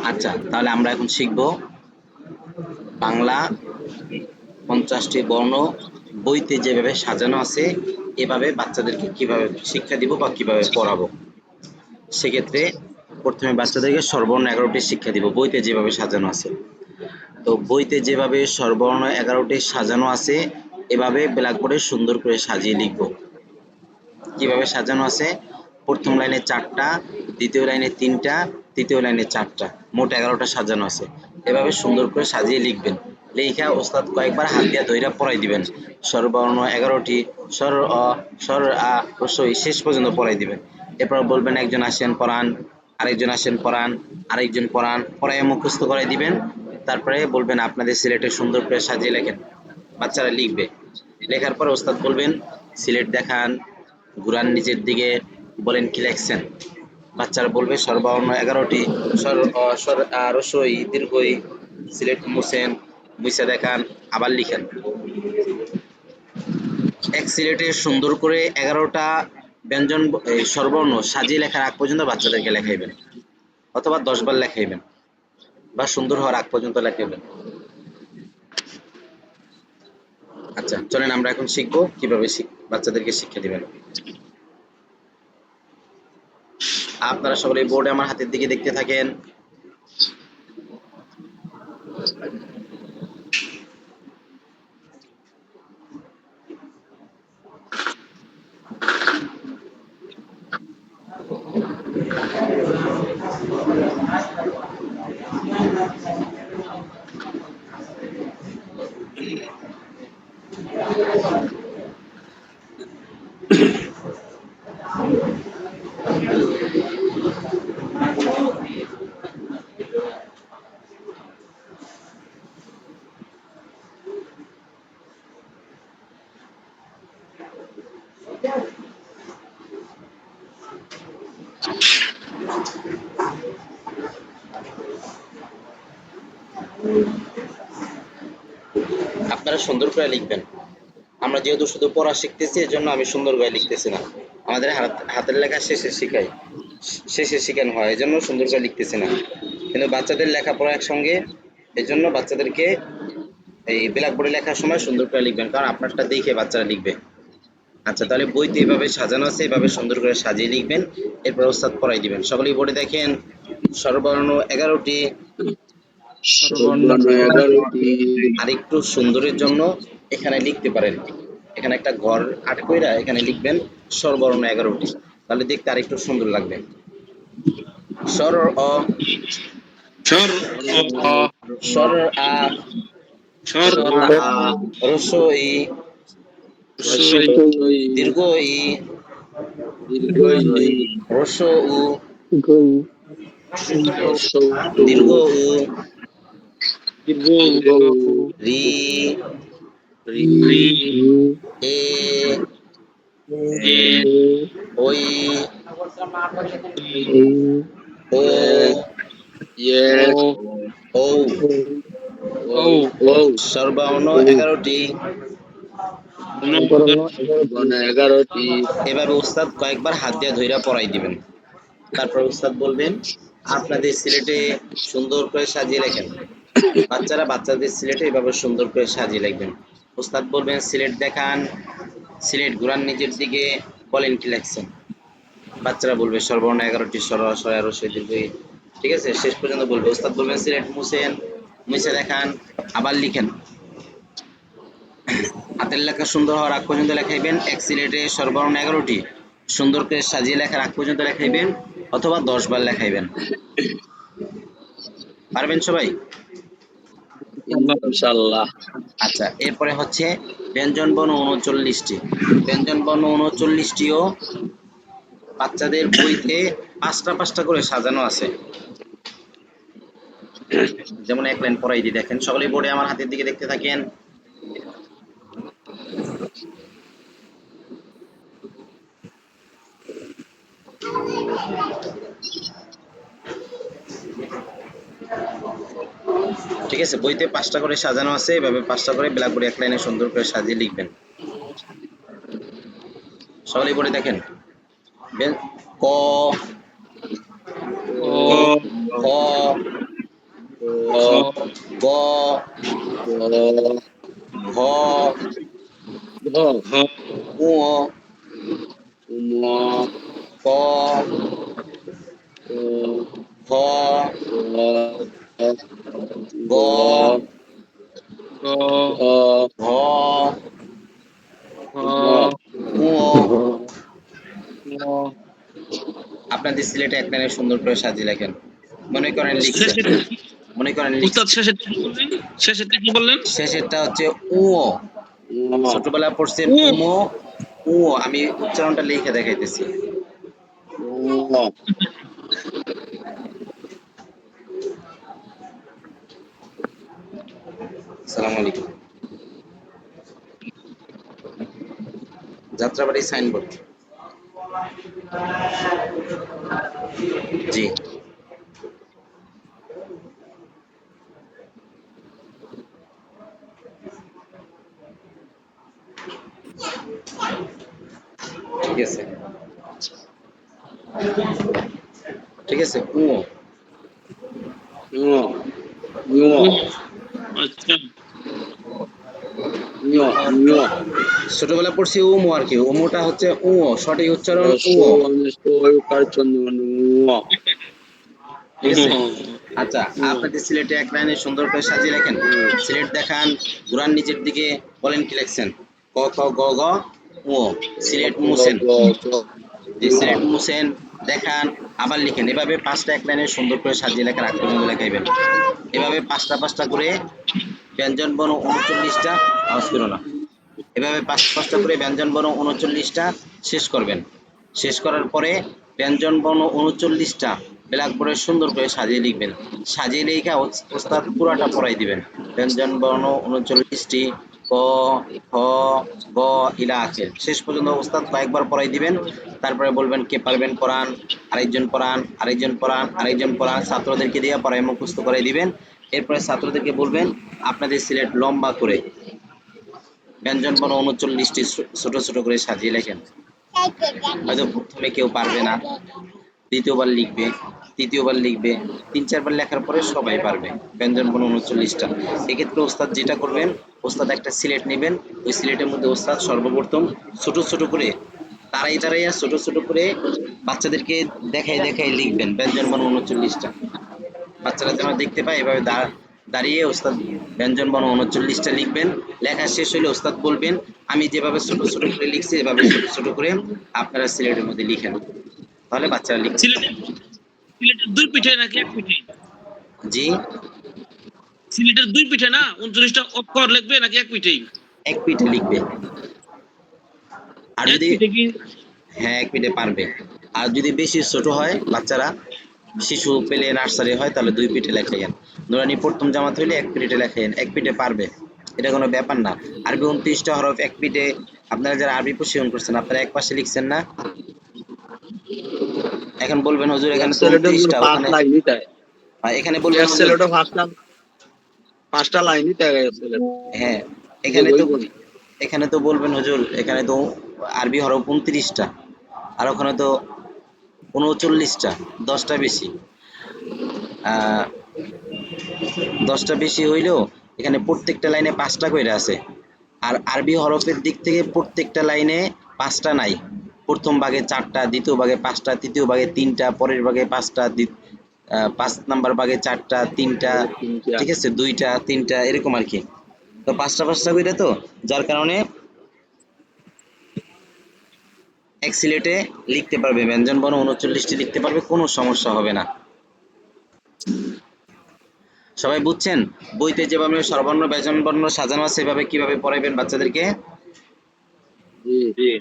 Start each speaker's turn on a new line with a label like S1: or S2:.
S1: আচ্ছা, তাহলে আমরা এখন শিখব বাংলা 50টি বর্ণ বইতে যেভাবে সাজানো আছে এভাবে বাচ্চাদেরকে কিভাবে শিক্ষা দিব বা কিভাবে পড়াবো। সেক্ষেত্রে প্রথমে বাচ্চাদেরকে স্বরবর্ণ 11টি শিক্ষা দিব বইতে যেভাবে সাজানো আছে। তো বইতে যেভাবে স্বরবর্ণ 11টি সাজানো আছে এভাবে ব্ল্যাকবোর্ডে সুন্দর করে সাজিয়ে লিখব। কিভাবে সাজানো আছে? প্রথম লাইনে 4টা, দ্বিতীয় লাইনে 3টা, তৃতীয় লাইনে 4টা, মোট 11টা সাজানো আছে। এভাবে সুন্দর করে সাজিয়ে লিখবেন। লেখা ওস্তাদ কয়েকবার হাত দিয়ে ধইরা পড়াই দিবেন। স্বরবর্ণ 11টি, স্বর অ, স্বর আ, হ্রস্ব ই শেষ পর্যন্ত পড়াই দিবেন। এরপর বলবেন একজন আসেন পড়ান, আরেকজন আসেন পড়ান, আরেকজন পড়ান, পড়াইয়া মুখস্থ করাই দিবেন। তারপরে বলবেন আপনাদের সিলেটে সুন্দর করে সাজিয়ে লেখেন। বাচ্চারা লিখবে। লেখার পর ওস্তাদ বলবেন সিলেট দেখান, ঘুরান নিচের দিকে, বলেন কি লেখছেন। বাচ্চারা বলবে স্বরবর্ণ 11টি, স্বর অ, স্বর আ, হ্রস্ব ই, দীর্ঘ ই, সিলেট মুছেন, মুছে দেখান, আবার লিখেন। এক সিলেটে সুন্দর করে 11টা ব্যঞ্জন স্বরবর্ণ সাজিয়ে লেখার আগ পর্যন্ত বাচ্চাদেরকে লেখাইবেন, অথবা 10 বার লেখাইবেন, বা সুন্দর হওয়ার আগ পর্যন্ত লেখাইবেন। আচ্ছা, চলেন আমরা এখন শিখবো কিভাবে বাচ্চাদেরকে শিক্ষা দিবেন। আপনারা সকলে বোর্ডে আমার হাতের দিকে দেখতে থাকেন। আপনারা সুন্দর করে লিখবেন। আমরা যেহেতু শুধু পড়া শিখতেছি এজন্য আমি সুন্দর করে লিখতেছি না। আমাদের হাতের লেখা শেষে শিখাই, শেষে শেখানো হয়, এজন্য সুন্দর করে লিখতেছি না। কিন্তু বাচ্চাদের লেখাপড়া একসঙ্গে, এজন্য বাচ্চাদেরকে এই ব্ল্যাকবোর্ডে লেখার সময় সুন্দর করে লিখবেন, কারণ আপনারটা দেখে বাচ্চারা লিখবে। আচ্ছা, তাহলে বইতে এভাবে সাজানো আছে, এভাবে সুন্দর করে সাজিয়ে লিখবেন। এরপর ওস্তাদ পড়াই দিবেন। সকলেই বোর্ডে দেখেন স্বরবর্ণ 11টি। আর একটু সুন্দরের জন্য এখানে লিখতে পারেন, এখানে একটা ঘর আট কইরা এখানে লিখবেন স্বরবর্ণ 11টি, তাহলে দেখতে আর একটু সুন্দর লাগবে। স্বর অ,
S2: স্বর অ,
S1: স্বর আ,
S2: স্বর আ,
S1: হ্রস্ব ই, দীর্ঘ ই, হ্রস্ব উ, দীর্ঘ উ, রি,
S2: রি,
S1: এ,
S2: এ,
S1: ওই, ও,
S2: ও,
S1: ঔ।
S2: ও,
S1: স্বরবর্ণ 11টি। এভাবে উস্তাদ কয়েকবার হাত দিয়ে ধইরা পড়াই দিবেন। তারপর উস্তাদ বলবেন আপনাদের সিলেটে সুন্দর করে সাজিয়ে লেখেন। বাচ্চারা বাচ্চাদের সিলেটে এভাবে সুন্দর করে সাজিয়ে লিখবেন। উস্তাদ বলবেন সিলেট দেখান, সিলেট ঘুরান নিচের দিকে, বলেন কি লেখছেন। বাচ্চারা বলবে স্বরবর্ণ 11টি, স্বর হ্রস্ব দীর্ঘ ই। ঠিক আছে, শেষ পর্যন্ত বলবে। উস্তাদ বলবেন সিলেট মুছেন, মুছে দেখান, আবার লিখেন। হাতের লেখা সুন্দর হওয়ার আগ পর্যন্ত লেখাইবেন। এক সিলেটে স্বরবর্ণ 11টি সুন্দর করে সাজিয়ে লেখার আগ পর্যন্ত লেখাইবেন, অথবা 10 বার লেখাইবেন। পারবেন সবাই?
S2: ইনশাআল্লাহ।
S1: আচ্ছা, এরপরে হচ্ছে ব্যঞ্জন বর্ণ 39টি। ব্যঞ্জন বর্ণ 39টিও বাচ্চাদের বইতে 5টা করে সাজানো আছে। যেমন এক লাইন পড়াই দিই, দেখেন সকলেই বোর্ডে আমার হাতের দিকে দেখতে থাকেন। ঠিক আছে, বইতে 5টা করে সাজানো আছে, এভাবে 5টা করে ব্ল্যাকবোর্ডে এক লাইনে সুন্দর করে সাজিয়ে লিখবেন। সকলেই বোর্ডে দেখেন। ক,
S2: ও,
S1: খ,
S2: খ
S1: গ
S2: গ
S1: ঘ
S2: ঘ
S1: ঙ
S2: ম
S1: ক
S2: ক
S1: খ
S2: গ
S1: গ
S2: গ
S1: ঘ
S2: ঘ
S1: ঙ।
S2: ঙ।
S1: আপনাদের সিলেটে এক লাইনে সুন্দর করে সাজিয়ে লেখেন। মনে করেন লিখছেন,
S2: শেষেরটা
S1: মনে করেন
S2: উস্তাদ
S1: লিখছেন।
S2: শেষেরটা কি বললেন? শেষেরটা কি বললেন?
S1: শেষেরটা হচ্ছে উ।
S2: ঙ।
S1: ছোটবেলা পড়ছেন
S2: উ
S1: উমো উ। আমি উচ্চারণটা লিখে দেখাইতেছি।
S2: ঙ।
S1: আসসালামু আলাইকুম। যাত্রাবাড়ি সাইনবোর্ড। জি। ঠিক আছে, ঠিক আছে উ।
S2: ঙ। ঞ। আচ্ছা। ঞ। ঞ।
S1: ছোটবেলা পড়ছি উমো আর কি, উমোটা হচ্ছে উ, সঠিক উচ্চারণ উ। ঠিক আছে। আচ্ছা, আপনাদের সিলেটে এক লাইনে সুন্দর করে সাজিয়ে লেখেন। সিলেট দেখান, ঘুরান নিচের দিকে, বলেন কি লিখছেন। ক খ গ ঘ ঙ। সিলেট মুছেন, যে সিলেট মুছেন দেখান, আবার লিখেন। এভাবে পাঁচটা এক লাইনে সুন্দর করে সাজিয়ে লেখার আগ পর্যন্ত লেখাইবেন। এভাবে পাঁচটা পাঁচটা করে ব্যঞ্জন বর্ণ 39টা, আওয়াজ করো না। এভাবে পাঁচটা পাঁচটা করে ব্যঞ্জন বর্ণ 39টা শেষ করবেন। শেষ করার পরে ব্যঞ্জন বর্ণ 39টা ব্ল্যাকবোর্ডে সুন্দর করে সাজিয়ে লিখবেন। সাজিয়ে লিখে ওস্তাদ পুরাটা পড়াই দিবেন। ব্যঞ্জন বর্ণ 39টি, ক খ গ ইলা আখের, শেষ পর্যন্ত ওস্তাদ কয়েকবার পড়াই দিবেন। তারপরে বলবেন কে পারবেন পড়ান, আরেকজন পড়ান, আরেকজন পড়ান, আরেকজন পড়ান, ছাত্রদেরকে দিয়ে পড়ায় মুখস্থ করে দিবেন। এরপরে ছাত্রদেরকে বলবেন আপনাদের সিলেট লম্বা করে ব্যঞ্জন বর্ণ 39টি ছোট ছোট করে সাজিয়ে লেখেন। হয়তো প্রথমে কেউ পারবে না, দ্বিতীয়বার লিখবে, তৃতীয়বার লিখবে, 3-4 বার লেখার পরে সবাই পারবে ব্যঞ্জন বর্ণ 39টা। এক্ষেত্রে ওস্তাদ যেটা করবেন, ওস্তাদ একটা সিলেট নেবেন, ওই সিলেটের মধ্যে ওস্তাদ সর্বপ্রথম ছোট ছোট করে তারাই তারাইয়া ছোট ছোট করে বাচ্চাদেরকে দেখাই দেখাই লিখবেন ব্যঞ্জন বর্ণ 39টা। বাচ্চারা যেন দেখতে পায়। এভাবে দাঁড়িয়ে ওস্তাদ ব্যঞ্জন বর্ণ 39টা লিখবেন। লেখা শেষ হলে ওস্তাদ বলবেন আমি যেভাবে ছোট ছোট করে লিখছি এভাবে ছোট ছোট করে আপনারা সিলেটের মধ্যে লিখেন। তাহলে বাচ্চারা লিখতে পারবে।
S2: সিলেটের সিলেটের দুই পিঠে নাকি এক পিঠে?
S1: জি,
S2: সিলেটের দুই পিঠে না 39টা অক্ষর লিখবে নাকি এক পিঠেই?
S1: এক পিঠে লিখবে। আর
S2: এক
S1: যদি
S2: পিঠে কি?
S1: হ্যাঁ, এক পিঠে পারবে। আর যদি বেশি ছোট হয় বাচ্চারা, শিশু পেলে নার্সারি হয়, তাহলে দুই পিঠে লেখাইয়েন। নুরানি প্রথম জামাত হইলে এক পিঠে লেখাইয়েন, এক পিঠে পারবে, এটা কোনো ব্যাপার না। আরবি 29টা হরফ এক পিঠে। আপনারা যারা আরবি প্রশিক্ষণ করছেন আপনারা এক পাশে লিখছেন না, এখন বলবেন হুজুর এখানে তো 29টা, ওখানে এখানে বলবেন হুজুর।
S2: পাঁচটা লাইনই তাই
S1: হ্যাঁ, এখানে তো এখানে তো বলবেন হুজুর এখানে তো আরবি হরফ 29টা, আর ওখানে তো 39টা, 10টা বেশি। 10টা বেশি হইলেও এখানে প্রত্যেকটা লাইনে 5টা করে আছে। আর আরবি হরফের দিক থেকে প্রত্যেকটা লাইনে 5টা নাই। প্রথম ভাগে 4টা, দ্বিতীয় ভাগে 5টা, তৃতীয় ভাগে 3টা, পরের ভাগে 5টা, 5 নাম্বার ভাগে 4টা, 3টা, ঠিক আছে, 2টা, 3টা, এরকম আর কি। তো 5টা 5টা করে তো, যার কারণে এক সিলেটে লিখতে পারবে, ব্যঞ্জন বর্ণ 39টি লিখতে পারবে, কোনো সমস্যা হবে না। সবাই বুঝছেন? বইতে যেভাবে স্বরবর্ণ ব্যঞ্জন বর্ণ সাজানো আছে সেভাবে কিভাবে পড়াইবেন বাচ্চাদেরকে?
S2: জি।